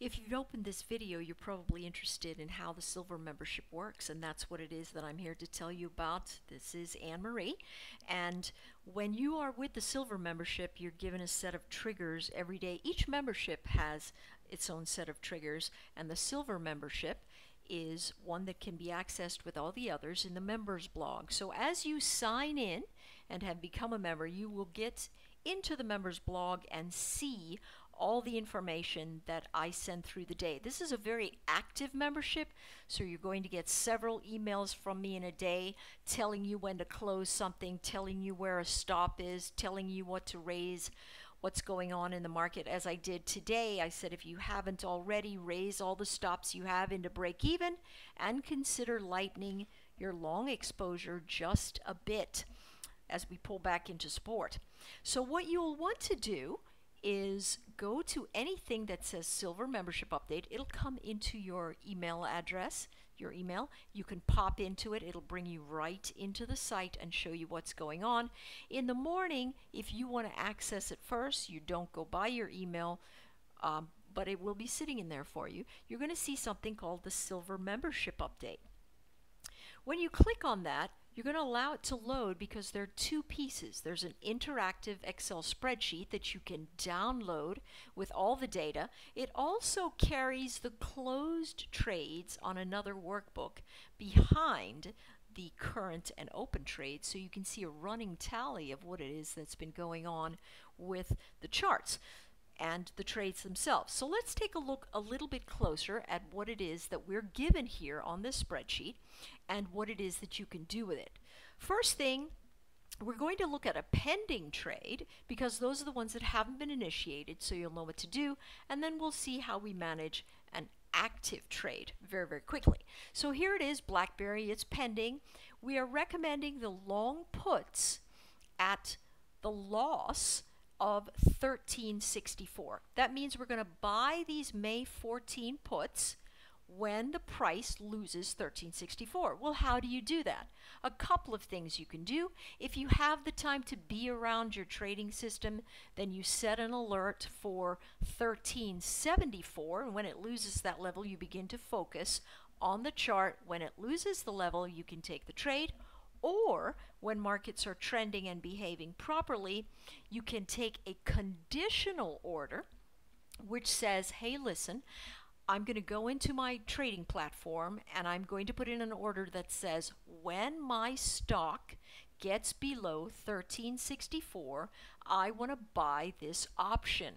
If you've opened this video, you're probably interested in how the silver membership works, and that's what it is that I'm here to tell you about. This is Anne Marie, and when you are with the silver membership, you're given a set of triggers every day. Each membership has its own set of triggers, and the silver membership is one that can be accessed with all the others in the members blog. So as you sign in and have become a member, you will get into the members blog and see all the information that I send through the day. This is a very active membership, so you're going to get several emails from me in a day telling you when to close something, telling you where a stop is, telling you what to raise, what's going on in the market. As I did today, I said if you haven't already, raise all the stops you have into break even and consider lightening your long exposure just a bit as we pull back into sport. So what you'll want to do is go to anything that says silver membership update. It'll come into your email address, your email. You can pop into it. It'll bring you right into the site and show you what's going on. In the morning, if you want to access it first, you don't go by your email, but it will be sitting in there for you. You're going to see something called the silver membership update. When you click on that, you're going to allow it to load because there are two pieces. There's an interactive Excel spreadsheet that you can download with all the data. It also carries the closed trades on another workbook behind the current and open trades, so you can see a running tally of what it is that's been going on with the charts and the trades themselves. So let's take a look a little bit closer at what it is that we're given here on this spreadsheet and what it is that you can do with it. First thing, we're going to look at a pending trade because those are the ones that haven't been initiated, so you'll know what to do, and then we'll see how we manage an active trade very, very quickly. So here it is, BlackBerry, it's pending. We are recommending the long puts at the loss of 1364. That means we're going to buy these May 14 puts when the price loses 1364. Well, how do you do that? A couple of things you can do. If you have the time to be around your trading system, then you set an alert for 1374, and when it loses that level, you begin to focus on the chart. When it loses the level, you can take the trade. Or when markets are trending and behaving properly, you can take a conditional order which says, hey, listen, I'm going to go into my trading platform and I'm going to put in an order that says when my stock gets below 1364, I want to buy this option.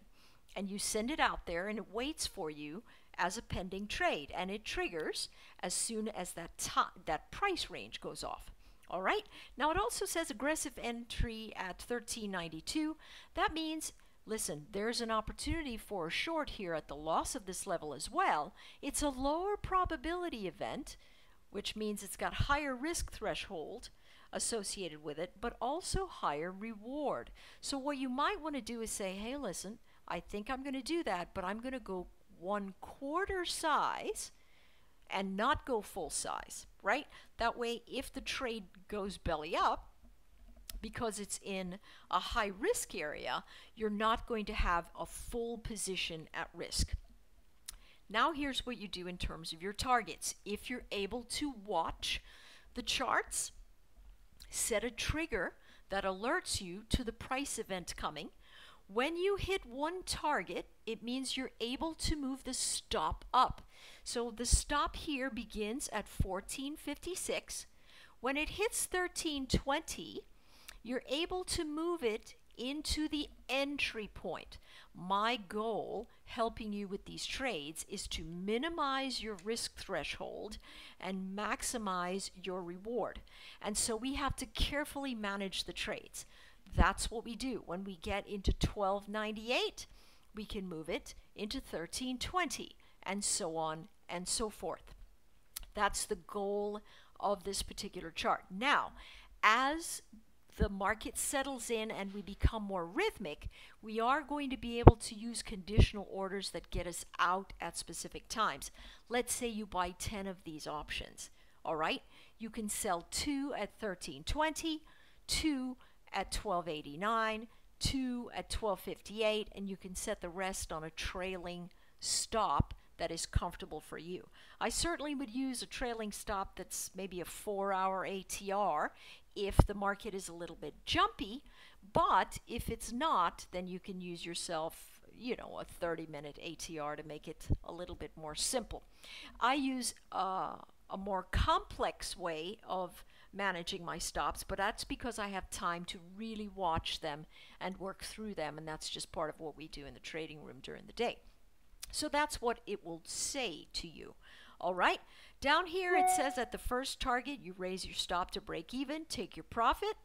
And you send it out there and it waits for you as a pending trade, and it triggers as soon as that price range goes off. All right, now it also says aggressive entry at 1392. That means, listen, there's an opportunity for a short here at the loss of this level as well. It's a lower probability event, which means it's got higher risk threshold associated with it, but also higher reward. So what you might want to do is say, hey, listen, I think I'm going to do that, but I'm going to go 1/4 size and not go full size, right? That way, if the trade goes belly up, because it's in a high risk area, you're not going to have a full position at risk. Now here's what you do in terms of your targets. If you're able to watch the charts, set a trigger that alerts you to the price event coming. When you hit one target, it means you're able to move the stop up. So the stop here begins at 1456. When it hits 1320, you're able to move it into the entry point. My goal, helping you with these trades, is to minimize your risk threshold and maximize your reward. And so we have to carefully manage the trades. That's what we do. When we get into 1298, we can move it into 1320, and so on and so forth. That's the goal of this particular chart. Now, as the market settles in and we become more rhythmic, we are going to be able to use conditional orders that get us out at specific times. Let's say you buy 10 of these options. All right, you can sell 2 at 1320, 2 at 1289, 2 at 1258, and you can set the rest on a trailing stop that is comfortable for you. I certainly would use a trailing stop that's maybe a 4-hour ATR if the market is a little bit jumpy, but if it's not, then you can use yourself, a 30-minute ATR to make it a little bit more simple. I use a more complex way of managing my stops, but that's because I have time to really watch them and work through them, and that's just part of what we do in the trading room during the day. So that's what it will say to you. All right, down here it says at the first target, you raise your stop to break even, take your profit,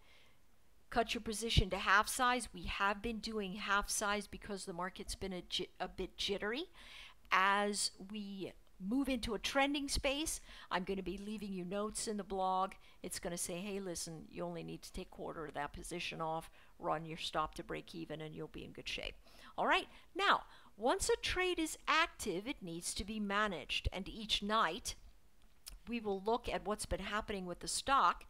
cut your position to half size. We have been doing half size because the market's been a bit jittery. As we move into a trending space, I'm going to be leaving you notes in the blog. It's going to say, hey, listen, you only need to take a quarter of that position off, run your stop to break even, and you'll be in good shape. All right, now, once a trade is active, it needs to be managed. And each night, we will look at what's been happening with the stock.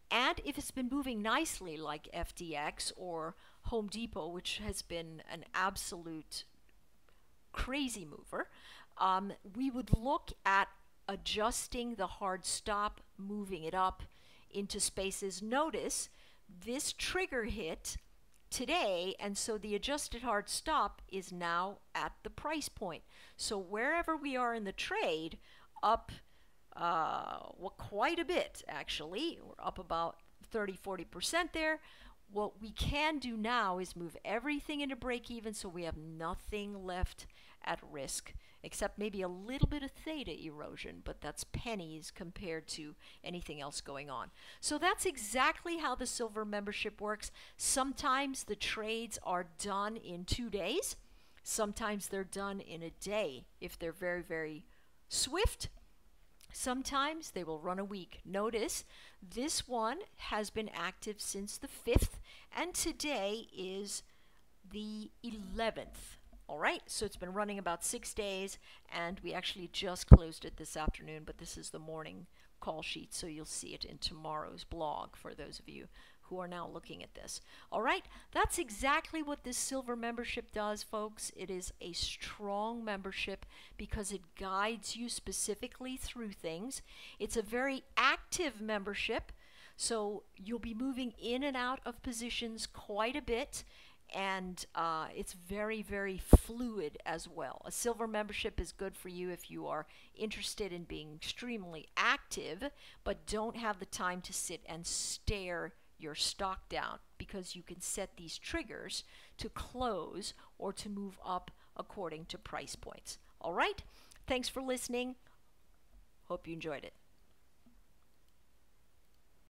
And if it's been moving nicely, like FDX or Home Depot, which has been an absolute crazy mover, we would look at adjusting the hard stop, moving it up into spaces. Notice this trigger hit today, and so the adjusted hard stop is now at the price point. So wherever we are in the trade, up quite a bit actually, we're up about 30-40% there. What we can do now is move everything into break even, so we have nothing left at risk except maybe a little bit of theta erosion, but that's pennies compared to anything else going on. So that's exactly how the silver membership works. Sometimes the trades are done in 2 days. Sometimes they're done in a day if they're very, very swift. Sometimes they will run a week. Notice this one has been active since the 5th, and today is the 11th. All right, so it's been running about 6 days, and we actually just closed it this afternoon, but this is the morning call sheet, so you'll see it in tomorrow's blog for those of you who are now looking at this. All right, that's exactly what this silver membership does, folks. It is a strong membership because it guides you specifically through things. It's a very active membership, so you'll be moving in and out of positions quite a bit, and it's very, very fluid as well. A silver membership is good for you if you are interested in being extremely active, but don't have the time to sit and stare your stock down, because you can set these triggers to close or to move up according to price points. All right, thanks for listening. Hope you enjoyed it.